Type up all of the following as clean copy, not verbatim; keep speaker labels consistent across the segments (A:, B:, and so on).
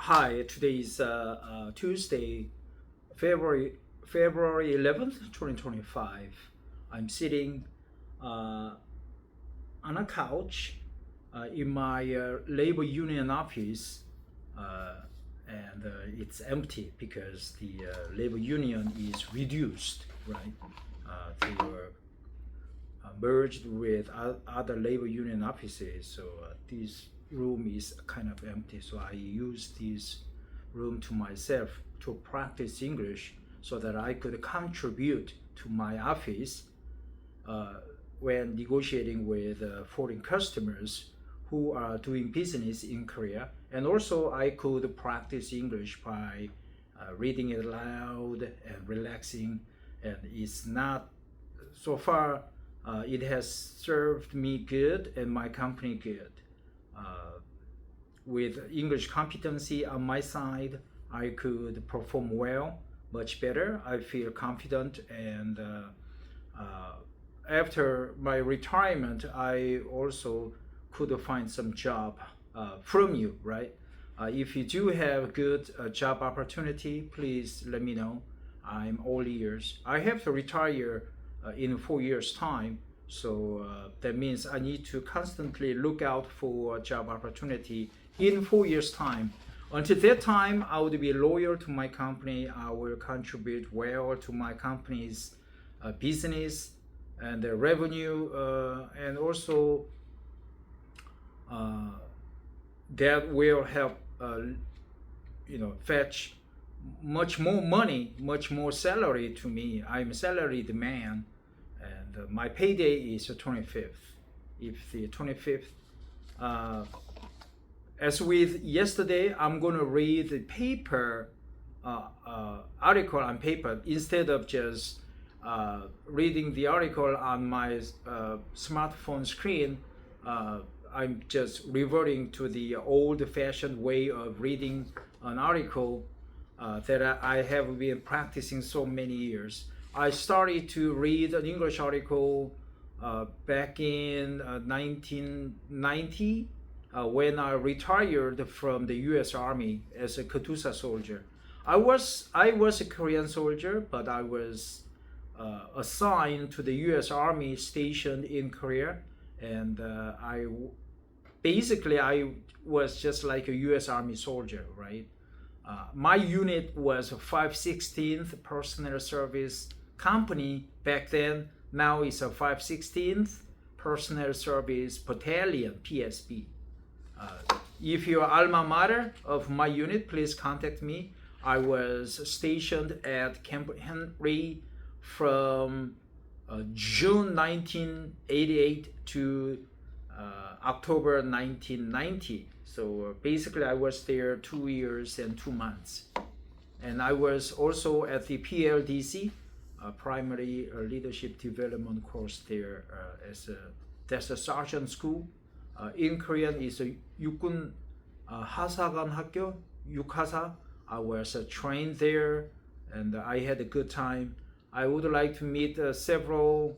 A: Hi, today is Tuesday, February 11th, 2025. I'm sitting on a couch in my labor union office, and it's empty because the labor union is reduced, right? They were merged with other labor union offices, so this room is kind of empty. So I use this room to myself to practice English so that I could contribute to my office when negotiating with foreign customers who are doing business in Korea. And also I could practice English by reading it aloud and relaxing. And it's not, so far, it has served me good and my company good. With English competency on my side, I could perform well, much better. I feel confident, and after my retirement, I also could find some job from you, right? If you do have good job opportunity, please let me know. I'm all ears. I have to retire in 4 years' time, so that means I need to constantly look out for job opportunity in 4 years' time. Until that time, I would be loyal to my company. I will contribute well to my company's business and the revenue, and also that will help, fetch much more money, much more salary to me. I'm a salaried man, and my payday is the 25th. If the 25th, as with yesterday, I'm going to read the paper, article on paper instead of just reading the article on my smartphone screen. I'm just reverting to the old-fashioned way of reading an article that I have been practicing so many years. I started to read an English article back in 1990 when I retired from the U.S. Army as a Katusha soldier. I was a Korean soldier, but I was assigned to the U.S. Army stationed in Korea, and I was just like a U.S. Army soldier, right? My unit was a 516th Personnel Service Company back then. Now it's a 516th Personnel Service Battalion, PSB. If you're alma mater of my unit, please contact me. I was stationed at Camp Henry from June 1988 to October 1990. So basically I was there 2 years and 2 months. And I was also at the PLDC, primary leadership development course there, that's a sergeant school. In Korean is a 육군 하사관 학교, 육하사. I was trained there, and I had a good time. I would like to meet several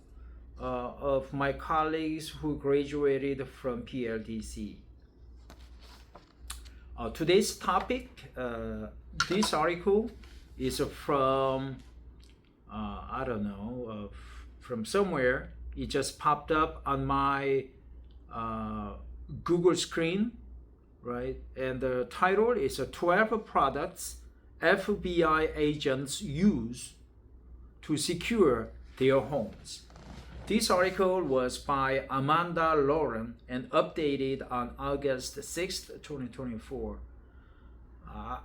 A: of my colleagues who graduated from PLDC. Today's topic, this article is from, from somewhere. It just popped up on my Google screen, right? And the title is 12 products FBI agents use to secure their homes. This article was by Amanda Lauren and updated on August 6th, 2024.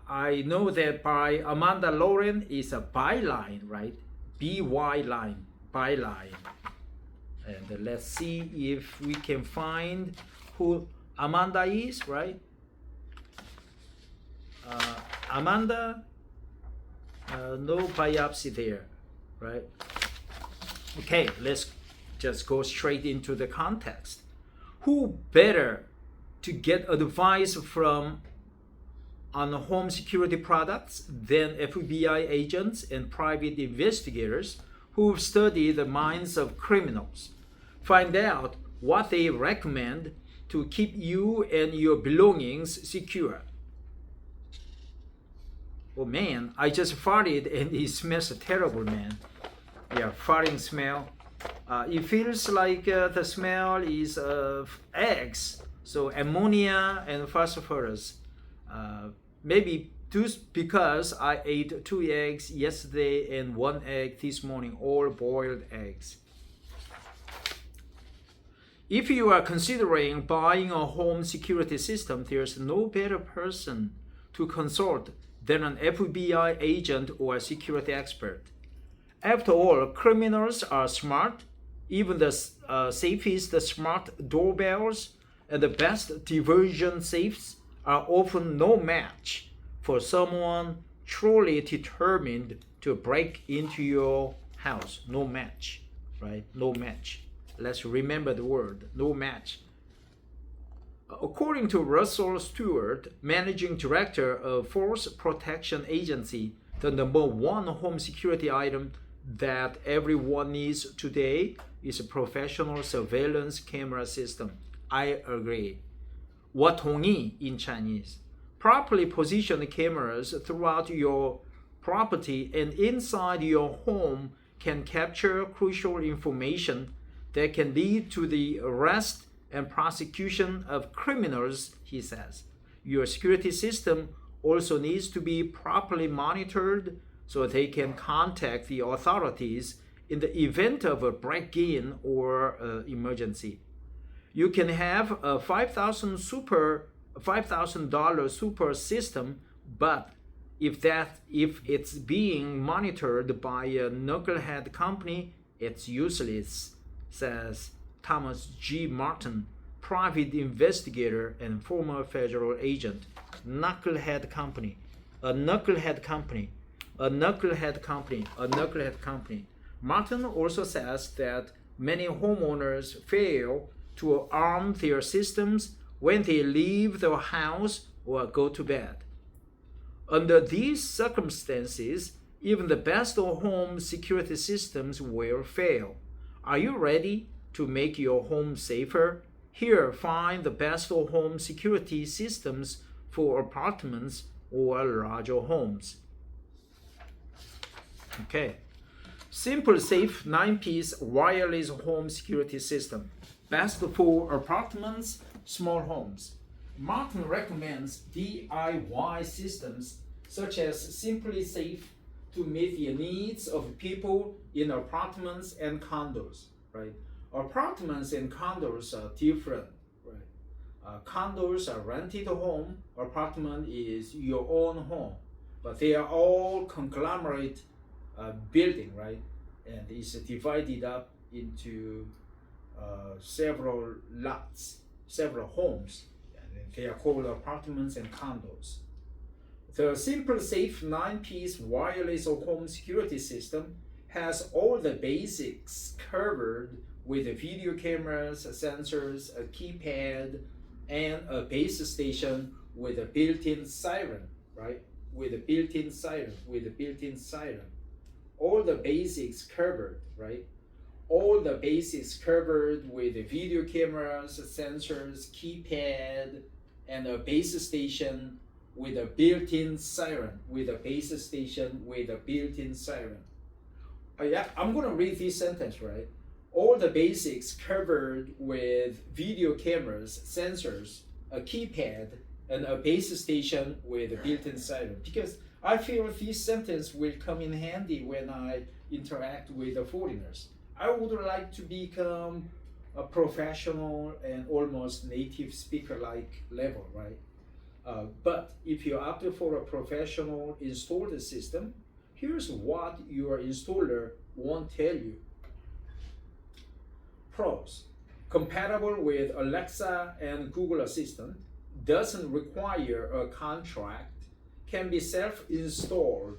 A: I know that by Amanda Lauren is a byline, right? BY line, byline. And let's see if we can find who Amanda is, right? Amanda, no biopsy there, right? Okay, let's just go straight into the context. Who better to get advice from on home security products than FBI agents and private investigators who've studied the minds of criminals? Find out what they recommend to keep you and your belongings secure. Oh man, I just farted and it smells terrible, man. Yeah, farting smell. It feels like the smell is of eggs, so ammonia and phosphorus. Maybe because I ate 2 eggs yesterday and 1 egg this morning, all boiled eggs. If you are considering buying a home security system, there's no better person to consult than an FBI agent or a security expert. After all, criminals are smart. Even the safest smart doorbells and the best diversion safes are often no match for someone truly determined to break into your house. No match, right? No match. Let's remember the word, no match. According to Russell Stewart, managing director of Force Protection Agency, the number one home security item that everyone needs today is a professional surveillance camera system. I agree. 我同意 in Chinese. Properly positioned cameras throughout your property and inside your home can capture crucial information that can lead to the arrest and prosecution of criminals, he says. Your security system also needs to be properly monitored so they can contact the authorities in the event of a break-in or emergency. You can have a $5,000 super system, but if it's being monitored by a knucklehead company, it's useless, says Thomas G. Martin, private investigator and former federal agent. Knucklehead company, a knucklehead company, a knucklehead company, a knucklehead company. Martin also says that many homeowners fail to arm their systems when they leave the house or go to bed. Under these circumstances, even the best home security systems will fail. Are you ready to make your home safer? Here, find the best home security systems for apartments or larger homes. Okay. Simple Safe 9-piece wireless home security system. Best for apartments, small homes. Martin recommends DIY systems such as Simply Safe to meet the needs of people in apartments and condos, right? Apartments and condos are different, right? Condos are rented home, apartment is your own home, but they are all conglomerate building, right? And it's divided up into several lots, several homes, and they are called apartments and condos. The Simple Safe 9-piece wireless home security system has all the basics covered with video cameras, sensors, a keypad, and a base station with a built-in siren, right? With a built-in siren, All the basics covered, right? All the basics covered with video cameras, sensors, keypad, and a base station with a built-in siren, Yeah, I'm gonna read this sentence, right? All the basics covered with video cameras, sensors, a keypad, and a base station with a built-in siren. Because I feel this sentence will come in handy when I interact with the foreigners. I would like to become a professional and almost native speaker-like level, right? But if you opt for a professional installed system, here's what your installer won't tell you. Pros: compatible with Alexa and Google Assistant, doesn't require a contract, can be self-installed.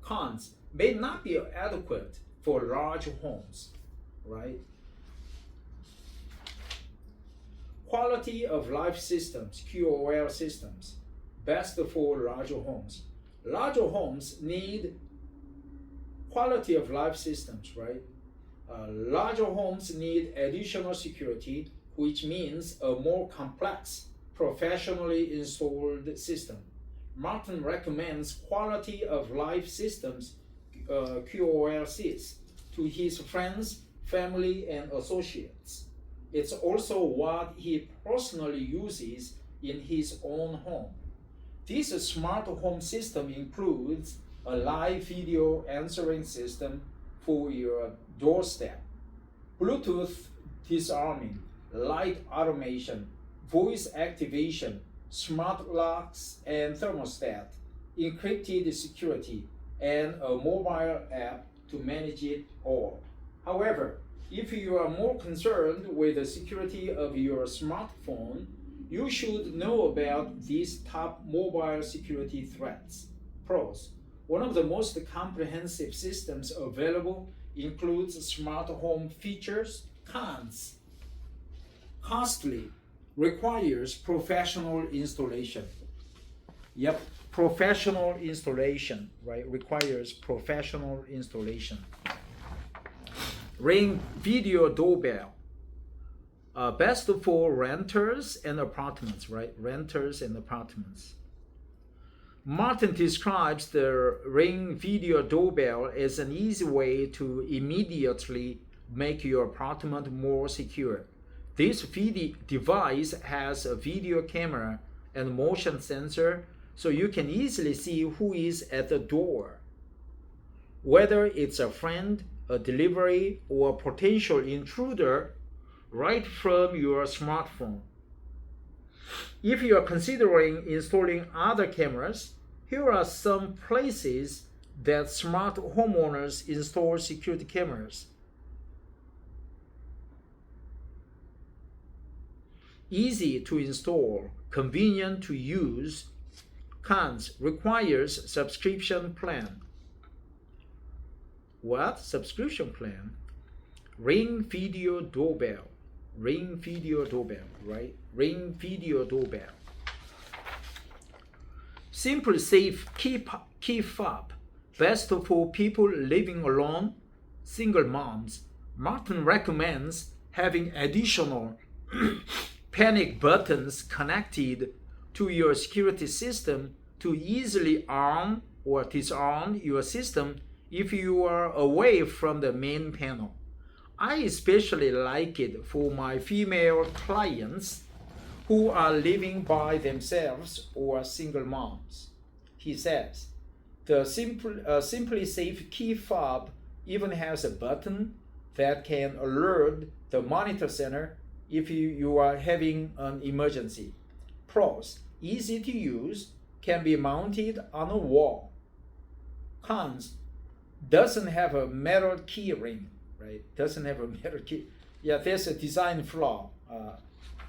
A: Cons: may not be adequate for large homes, right? Quality of life systems, QOL systems, best for larger homes. Larger homes need quality of life systems, right? Larger homes need additional security, which means a more complex, professionally installed system. Martin recommends quality of life systems, QoLCs, to his friends, family, and associates. It's also what he personally uses in his own home. This smart home system includes a live video answering system for your doorstep, Bluetooth disarming, light automation, voice activation, smart locks and thermostat, encrypted security, and a mobile app to manage it all. However, if you are more concerned with the security of your smartphone, you should know about these top mobile security threats. Pros: one of the most comprehensive systems available includes smart home features. Cons: costly, requires professional installation. Yep, professional installation, right? Requires professional installation. Ring video doorbell. Best for renters and apartments, right? Renters and apartments. Martin describes the Ring video doorbell as an easy way to immediately make your apartment more secure. This device has a video camera and motion sensor, so you can easily see who is at the door. Whether it's a friend, a delivery, or a potential intruder, right from your smartphone. If you are considering installing other cameras, here are some places that smart homeowners install security cameras. Easy to install, convenient to use. Cons: requires subscription plan. What? Subscription plan? Ring video doorbell. Ring video doorbell, right? Ring video doorbell. Simple safe key fob. Best for people living alone, single moms. Martin recommends having additional panic buttons connected to your security system to easily arm or disarm your system if you are away from the main panel. I especially like it for my female clients who are living by themselves or single moms. He says, the Simply Safe key fob even has a button that can alert the monitor center if you are having an emergency. Pros: easy to use, can be mounted on a wall. Cons: doesn't have a metal key ring, right? Doesn't have a metal key. Yeah, there's a design flaw.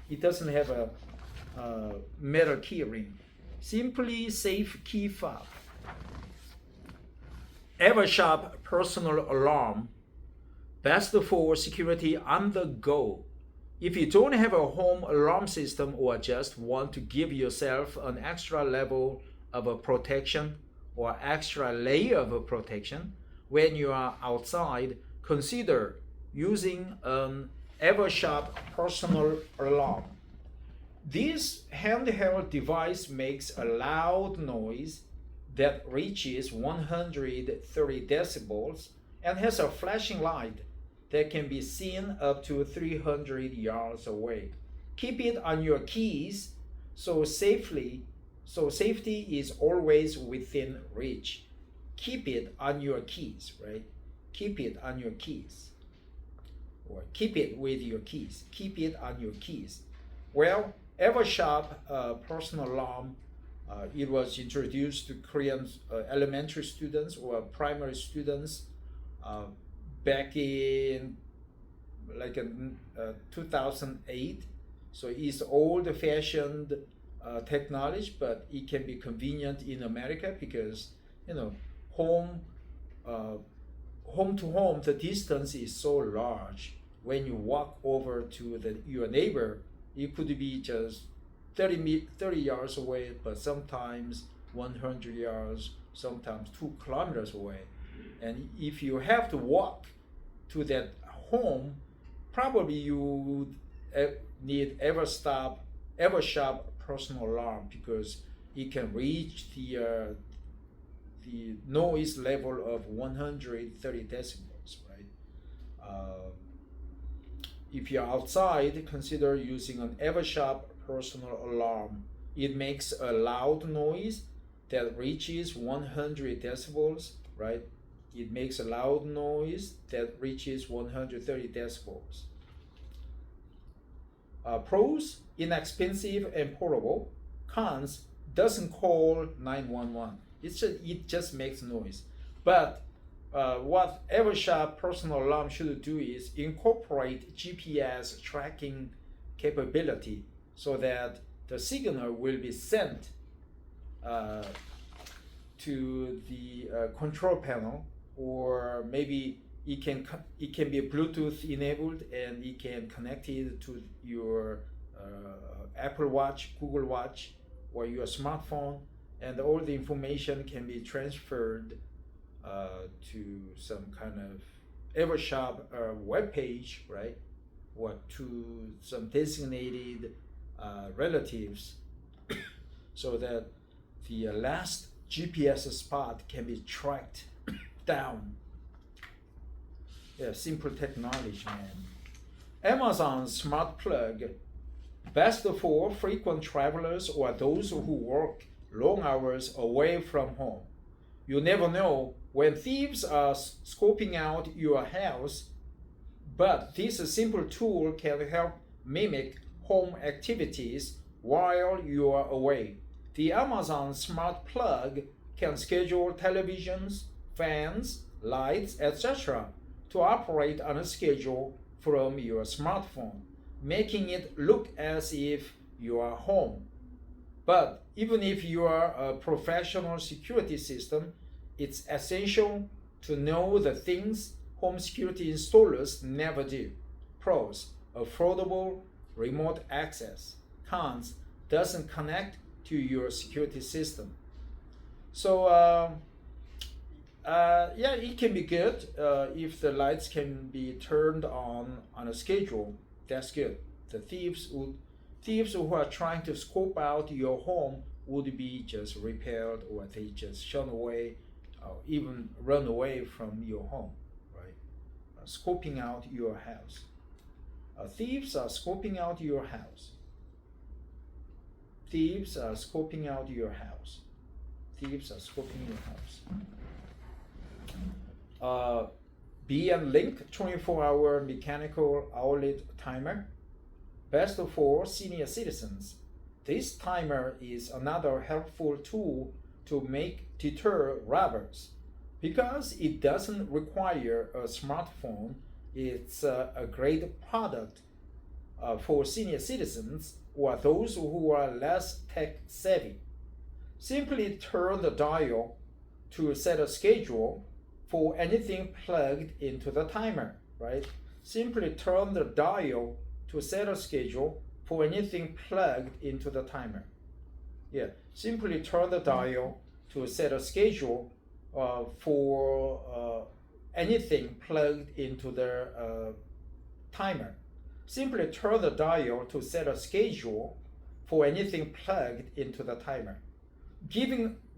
A: It doesn't have a metal key ring. Simply Safe key fob. Eversharp personal alarm. Best for security on the go. If you don't have a home alarm system or just want to give yourself an extra level of protection or extra layer of protection when you are outside, consider using an Eversharp personal alarm. This handheld device makes a loud noise that reaches 130 decibels and has a flashing light that can be seen up to 300 yards away. Keep it on your keys so safety is always within reach. Keep it on your keys, right? Keep it on your keys. Or keep it with your keys. Keep it on your keys. Well, Eversharp personal alarm, it was introduced to Korean elementary students or primary students back in 2008. So it's old-fashioned technology, but it can be convenient in America because home to home, the distance is so large. When you walk over to your neighbor, it could be just 30 yards away, but sometimes 100 yards, sometimes 2 kilometers away. And if you have to walk to that home, probably you need Eversharp personal alarm because it can reach the noise level of 130 decibels, right? If you're outside, consider using an Eversharp personal alarm. It makes a loud noise that reaches 100 decibels, right? It makes a loud noise that reaches 130 decibels. Pros, inexpensive and portable. Cons, doesn't call 911. It just makes noise. But what Eversharp personal alarm should do is incorporate GPS tracking capability so that the signal will be sent to the control panel, or maybe it can be Bluetooth enabled and it can connect it to your Apple Watch, Google Watch, or your smartphone, and all the information can be transferred to some kind of Eversharp web page, right? Or to some designated relatives, so that the last GPS spot can be tracked down. Yeah, simple technology, man. Amazon Smart Plug, best for frequent travelers or those who work long hours away from home. You never know when thieves are scoping out your house, but this simple tool can help mimic home activities while you are away. The Amazon Smart Plug can schedule televisions, fans, lights, etc. to operate on a schedule from your smartphone, making it look as if you are home. But even if you are a professional security system, it's essential to know the things home security installers never do. Pros, affordable remote access. Cons, doesn't connect to your security system. So yeah, it can be good if the lights can be turned on a schedule. That's good. The thieves who are trying to scope out your home would be just repelled, or they just shun away, or even run away from your home, right? Scoping out your house. Thieves are scoping out your house. Thieves are scoping out your house. Thieves are scoping your house. B&Link 24-hour mechanical outlet timer. Best for senior citizens. This timer is another helpful tool to deter robbers. Because it doesn't require a smartphone, it's a great product for senior citizens or those who are less tech savvy. Simply turn the dial to set a schedule for anything plugged into the timer, right? Simply turn the dial to set a schedule for anything plugged into the timer. Yeah, simply turn the dial to set a schedule for anything plugged into the timer. Simply turn the dial to set a schedule for anything plugged into the timer.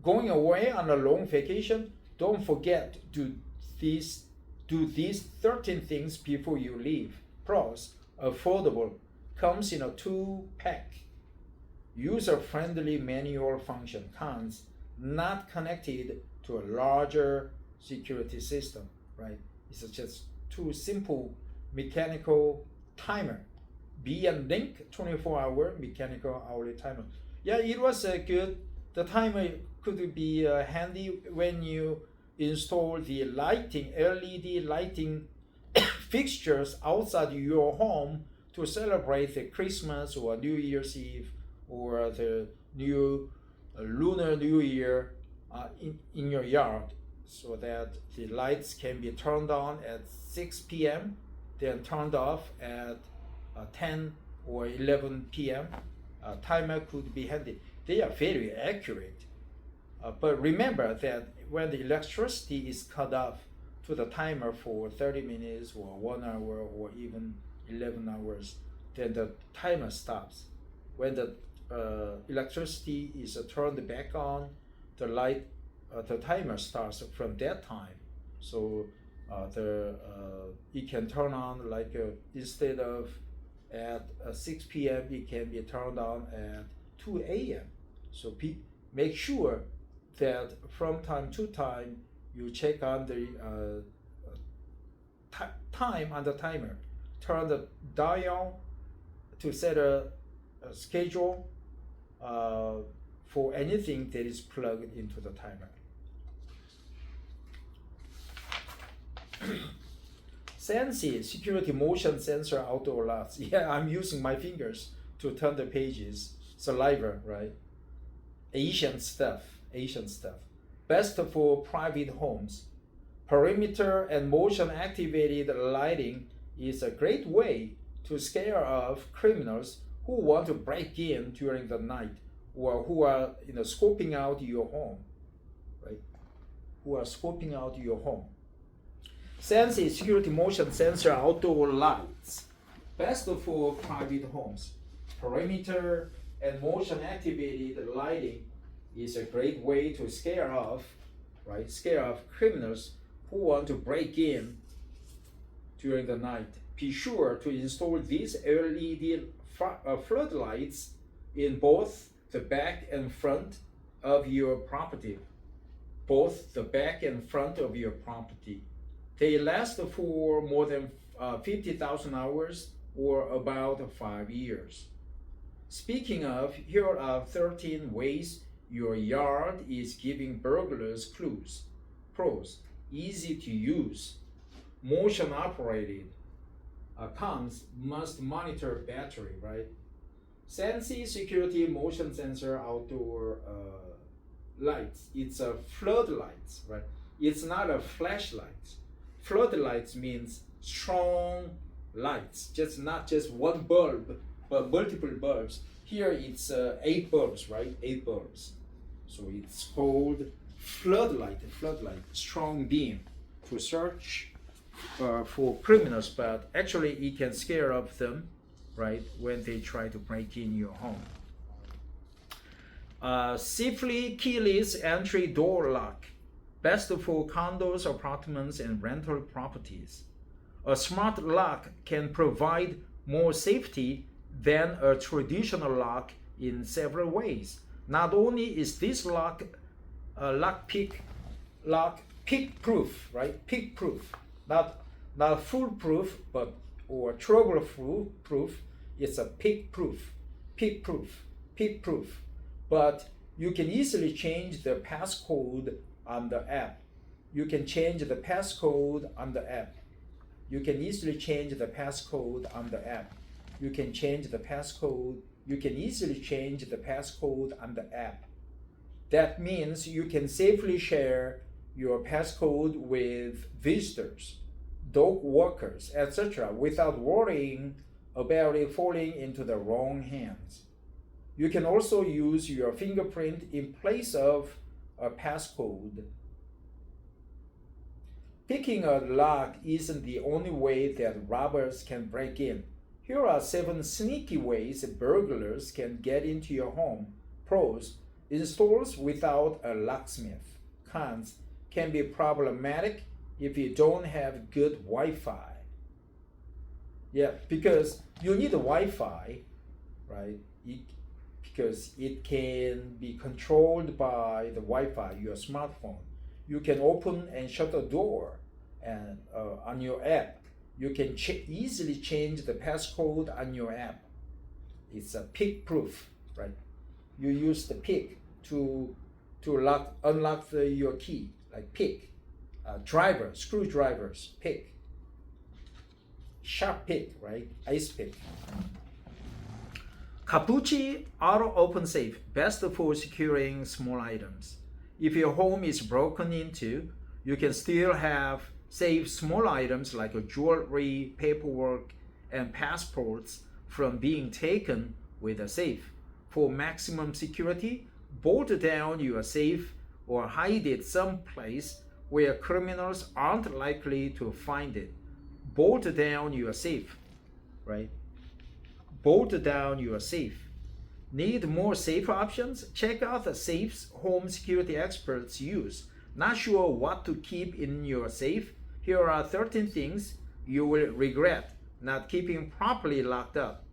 A: Going away on a long vacation, don't forget to do these 13 things before you leave. Pros, affordable, comes in a 2-pack. User-friendly manual function. Cons, not connected to a larger security system, right? It's just too simple mechanical timer. B&Link 24-hour mechanical hourly timer. Yeah, it was good. The timer could be handy when you install the LED lighting fixtures outside your home to celebrate the Christmas or New Year's Eve or the Lunar New Year in your yard, so that the lights can be turned on at 6 p.m., then turned off at 10 or 11 p.m. Timer could be handy. They are very accurate. But remember that when the electricity is cut off to the timer for 30 minutes or 1 hour or even 11 hours, then the timer stops. When the electricity is turned back on, the timer starts from that time. So it can turn on like instead of at 6 p.m. it can be turned on at 2 a.m. So make sure that from time to time you check on the time on the timer. Turn the dial to set a schedule for anything that is plugged into the timer. Sensi security motion sensor outdoor lights. Yeah, I'm using my fingers to turn the pages. Saliva, right? Asian stuff. Best for private homes. Perimeter and motion activated lighting is a great way to scare off criminals who want to break in during the night or who are scoping out your home, right? Who are scoping out your home. Sensi security motion sensor outdoor lights. Best for private homes. Perimeter and motion activated lighting is a great way to scare off criminals who want to break in during the night. Be sure to install these LED floodlights in both the back and front of your property. They last for more than 50,000 hours or about 5 years. Speaking of, here are 13 ways your yard is giving burglars clues. Pros: easy to use, motion operated, cons: must monitor battery, right? Sensi security motion sensor outdoor lights. It's a floodlights, right? It's not a flashlight. Floodlights means strong lights, not just one bulb, but multiple bulbs. Here it's 8 bulbs, right? 8 bulbs. So it's called floodlight, strong beam to search for criminals, but actually it can scare off them, right, when they try to break in your home. Safely keyless entry door lock. Best for condos, apartments, and rental properties. A smart lock can provide more safety than a traditional lock in several ways. Not only is this lock pick proof, right? Pick proof, not foolproof, but or trouble proof. It's a pick proof. But you can easily change the passcode on the app. You can change the passcode on the app. You can easily change the passcode on the app. You can easily change the passcode on the app. That means you can safely share your passcode with visitors, dog walkers, etc. without worrying about it falling into the wrong hands. You can also use your fingerprint in place of a passcode. Picking a lock isn't the only way that robbers can break in. Here are 7 sneaky ways burglars can get into your home. Pros: installs without a locksmith. Cons: can be problematic if you don't have good Wi-Fi. Yeah, because you need a Wi-Fi, right? Because it can be controlled by the Wi-Fi, your smartphone. You can open and shut the door and on your app. You can easily change the passcode on your app. It's a pick proof, right? You use the pick to unlock your key, like pick. Screwdrivers, pick. Sharp pick, right? Ice pick. Capucci Auto Open Safe, best for securing small items. If your home is broken into, you can still save small items like jewelry, paperwork, and passports from being taken with a safe. For maximum security, bolt down your safe or hide it someplace where criminals aren't likely to find it. Bolt down your safe, right? Bolt down your safe. Need more safe options? Check out the safes home security experts use. Not sure what to keep in your safe? Here are 13 things you will regret not keeping properly locked up.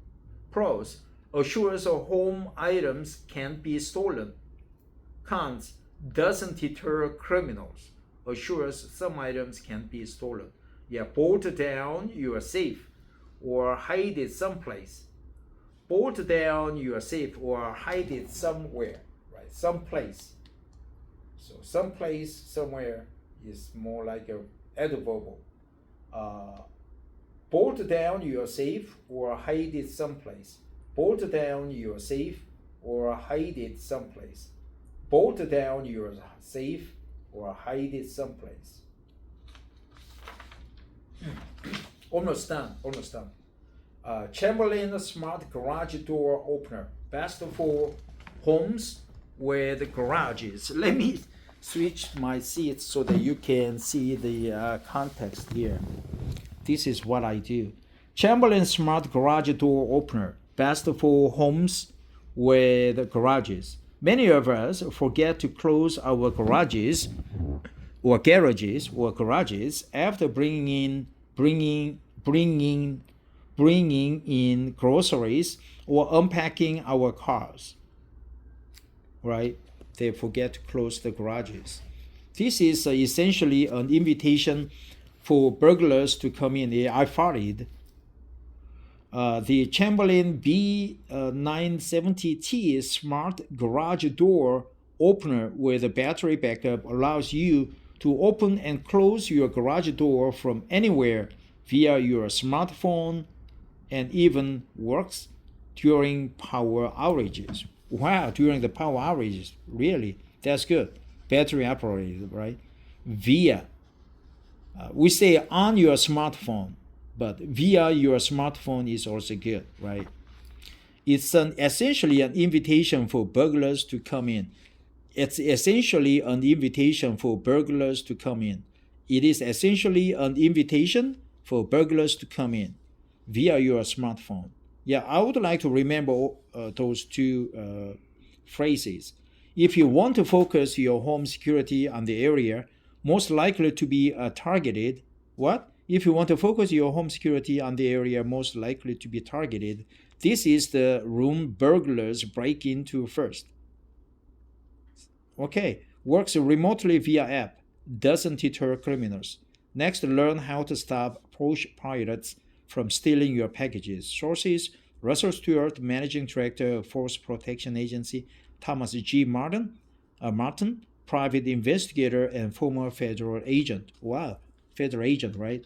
A: Pros: assures home items can't be stolen. Cons: doesn't deter criminals. Assures some items can't be stolen. Yeah, bolt down your safe or hide it someplace. Bolt down your safe or hide it somewhere, right? Someplace. So someplace, somewhere is more like a adverb. Bolt down your safe or hide it someplace. Bolt down your safe or hide it someplace. Bolt down your safe or hide it someplace. Almost done, almost done. Chamberlain Smart Garage Door Opener. Best for homes with garages. Let me switch my seat so that you can see the context here. This is what I do. Chamberlain Smart Garage Door Opener. Best for homes with garages. Many of us forget to close our garages after bringing in groceries or unpacking our cars. Right? They forget to close the garages. This is essentially an invitation for burglars to come in. I farted. The Chamberlain B970T Smart Garage Door Opener with a battery backup allows you to open and close your garage door from anywhere via your smartphone, and even works during power outages. Wow, during the power outages, really, that's good. Battery operated, right? Via. We say on your smartphone, but via your smartphone is also good, right? It's essentially an invitation for burglars to come in. It's essentially an invitation for burglars to come in. It is essentially an invitation for burglars to come in via your smartphone. Yeah, I would like to remember those two phrases. If you want to focus your home security on the area most likely to be targeted, what? If you want to focus your home security on the area most likely to be targeted, this is the room burglars break into first. Okay, works remotely via app, doesn't deter criminals. Next, learn how to stop push pirates from stealing your packages. Sources: Russell Stewart, Managing Director of Force Protection Agency; Thomas G. Martin, private investigator and former federal agent. Wow, federal agent, right?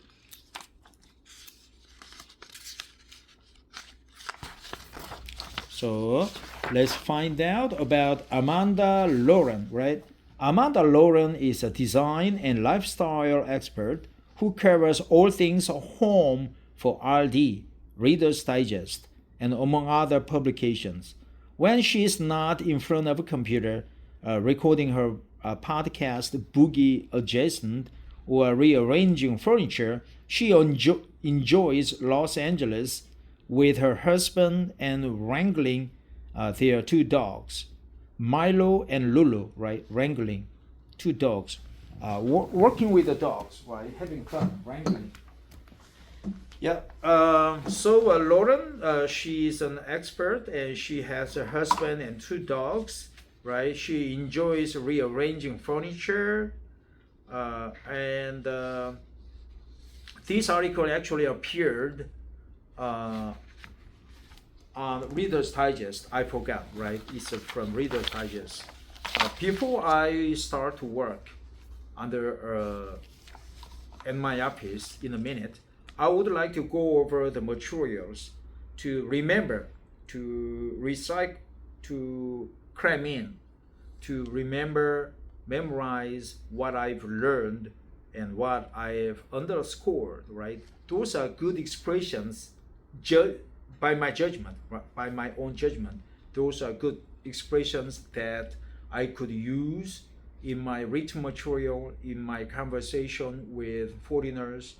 A: So let's find out about Amanda Lauren, right? Amanda Lauren is a design and lifestyle expert who covers all things home for RD, Reader's Digest, and among other publications. When she is not in front of a computer recording her podcast Boogie Adjacent or rearranging furniture, she enjoys Los Angeles with her husband and wrangling their two dogs, Milo and Lulu, right? Wrangling two dogs, working with the dogs, right? Having fun, wrangling. Yeah. So Lauren, she's an expert, and she has a husband and two dogs, right? She enjoys rearranging furniture, and this article actually appeared on Reader's Digest. I forgot, right? It's from Reader's Digest. Before I start to work under in my office in a minute, I would like to go over the materials to remember, to recite, to cram in, to remember, memorize what I've learned and what I've underscored, right? Those are good expressions by my judgment, by my own judgment. Those are good expressions that I could use in my written material, in my conversation with foreigners.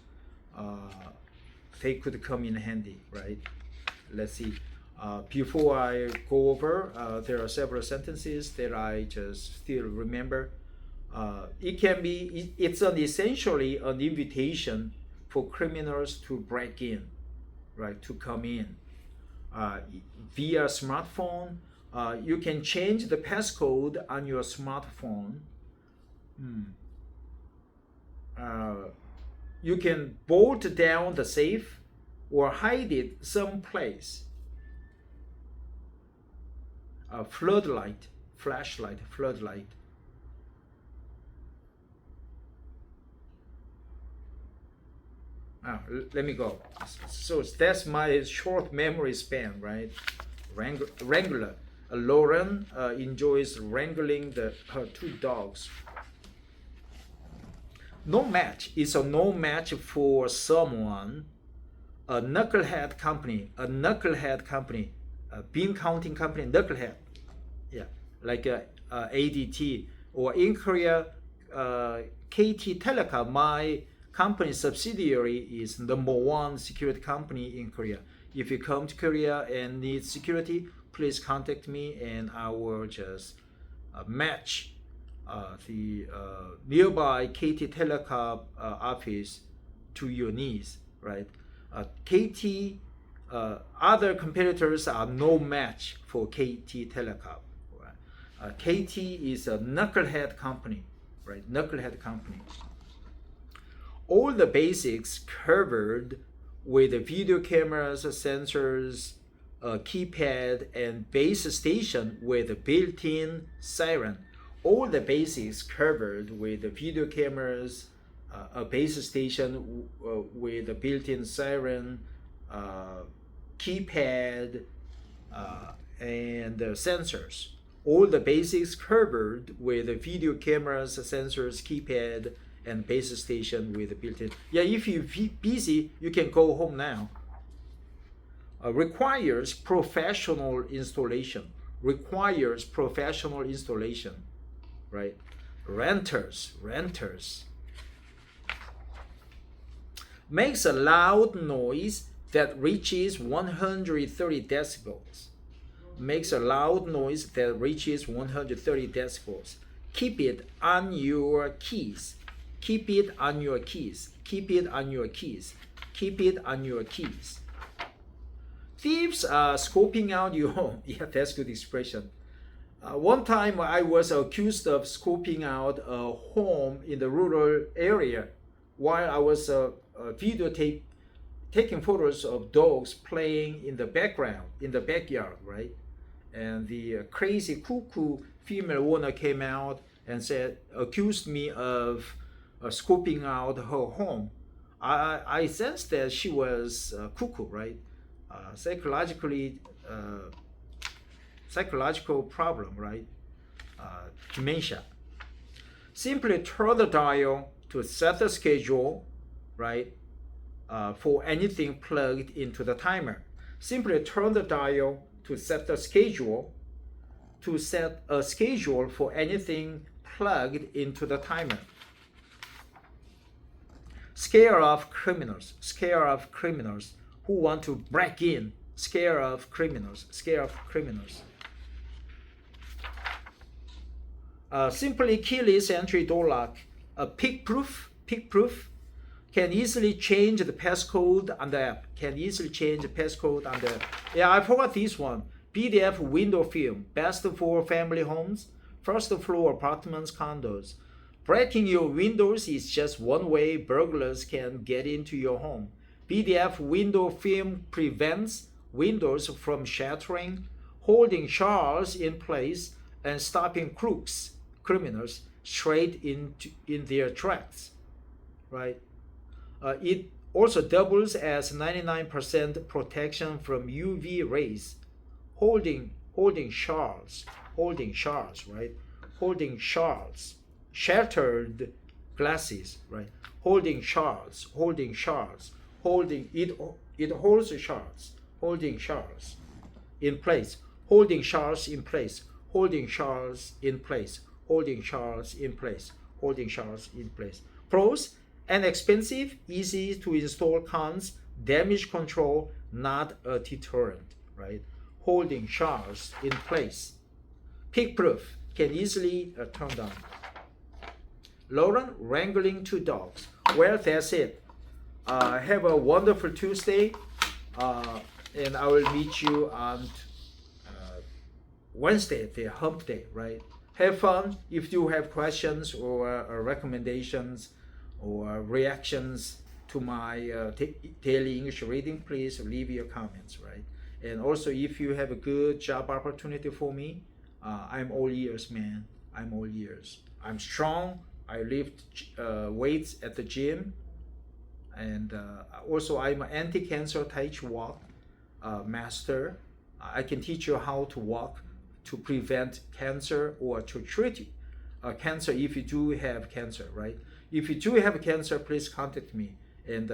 A: They could come in handy, right? Let's see. Before I go over, there are several sentences that I just still remember. It's essentially an invitation for criminals to break in, right, to come in. Via smartphone, you can change the passcode on your smartphone. You can bolt down the safe or hide it someplace. Floodlight, flashlight, floodlight. Let me go. So that's my short memory span, right? Wrangler. Lauren enjoys wrangling her 2 dogs. No match is a no match for someone. A knucklehead company, bean counting company, knucklehead. Yeah, like ADT, or in Korea, KT Telecom, my company subsidiary, is #1 security company in Korea. If you come to Korea and need security, please contact me and I will just match the nearby KT Telecom office to your needs, right? KT, other competitors are no match for KT Telecom. Right? KT is a knucklehead company, right? Knucklehead company. All the basics covered with video cameras, sensors, keypad, and base station with built-in siren. All the basics covered with video cameras, a base station with a built-in siren, keypad, and sensors. All the basics covered with video cameras, sensors, keypad, and base station with built-in. Yeah, if you're busy, you can go home now. Requires professional installation. Requires professional installation, right? Renters. Makes a loud noise that reaches 130 decibels. Makes a loud noise that reaches 130 decibels. Keep it on your keys. Keep it on your keys. Keep it on your keys. Keep it on your keys. Thieves are scoping out your home. Yeah, that's a good expression. One time I was accused of scoping out a home in the rural area while I was taking photos of dogs playing in the background, in the backyard, right? And the crazy cuckoo female owner came out and accused me of scoping out her home. I sensed that she was cuckoo, right? Psychological problem, right? Dementia. Simply turn the dial to set the schedule, right? For anything plugged into the timer. Simply turn the dial to set the schedule, to set a schedule for anything plugged into the timer. Scare off criminals. Scare off criminals who want to break in. Scare off criminals. Scare off criminals. Simply keyless entry door lock. Pick-proof. Can easily change the passcode on the app. Can easily change the passcode on the app. Yeah, I forgot this one. PDF window film. Best for family homes. First floor apartments, condos. Breaking your windows is just one way burglars can get into your home. PDF window film prevents windows from shattering, holding shards in place, and stopping criminals, straight in their tracks, right? It also doubles as 99% protection from UV rays, holding shards, right? Holding shards, shattered glasses, right? Holding shards, it holds shards, holding shards in place, holding shards in place, holding shards in place, holding shards in place, holding shards in place. Pros: inexpensive, easy to install. Cons: damage control, not a deterrent, right? holding showers in place. Peak proof, can easily turn on. Lauren, wrangling 2 dogs. Well, that's it. Have a wonderful Tuesday, and I will meet you on Wednesday, the hump day, right? Have fun. If you have questions or recommendations or reactions to my daily English reading, please leave your comments, right? And also, if you have a good job opportunity for me, I'm all ears, man. I'm all ears. I'm strong. I lift weights at the gym, and also I'm an anti-cancer Tai Chi walk master. I can teach you how to walk to prevent cancer or to treat cancer if you do have cancer, right? If you do have cancer, please contact me, and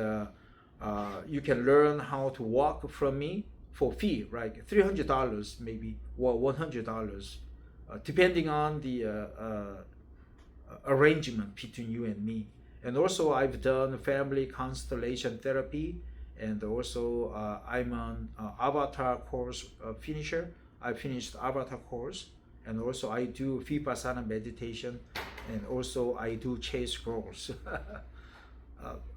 A: you can learn how to walk from me for fee, right? $300 maybe, or $100, depending on the arrangement between you and me. And also I've done family constellation therapy, and also I'm an avatar course finisher. I finished avatar course, and also I do vipassana meditation, and also I do chase girls.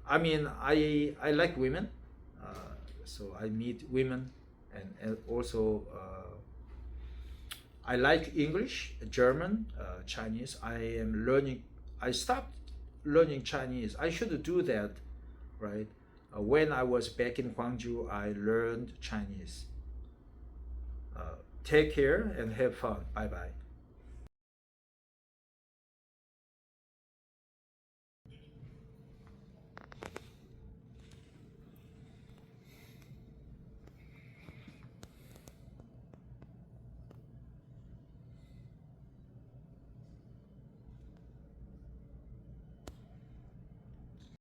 A: I mean, I like women, so I meet women, and also I like English, German, Chinese. I stopped learning Chinese. I should do that, right? When I was back in Gwangju, I learned Chinese. Take care and have fun. Bye bye.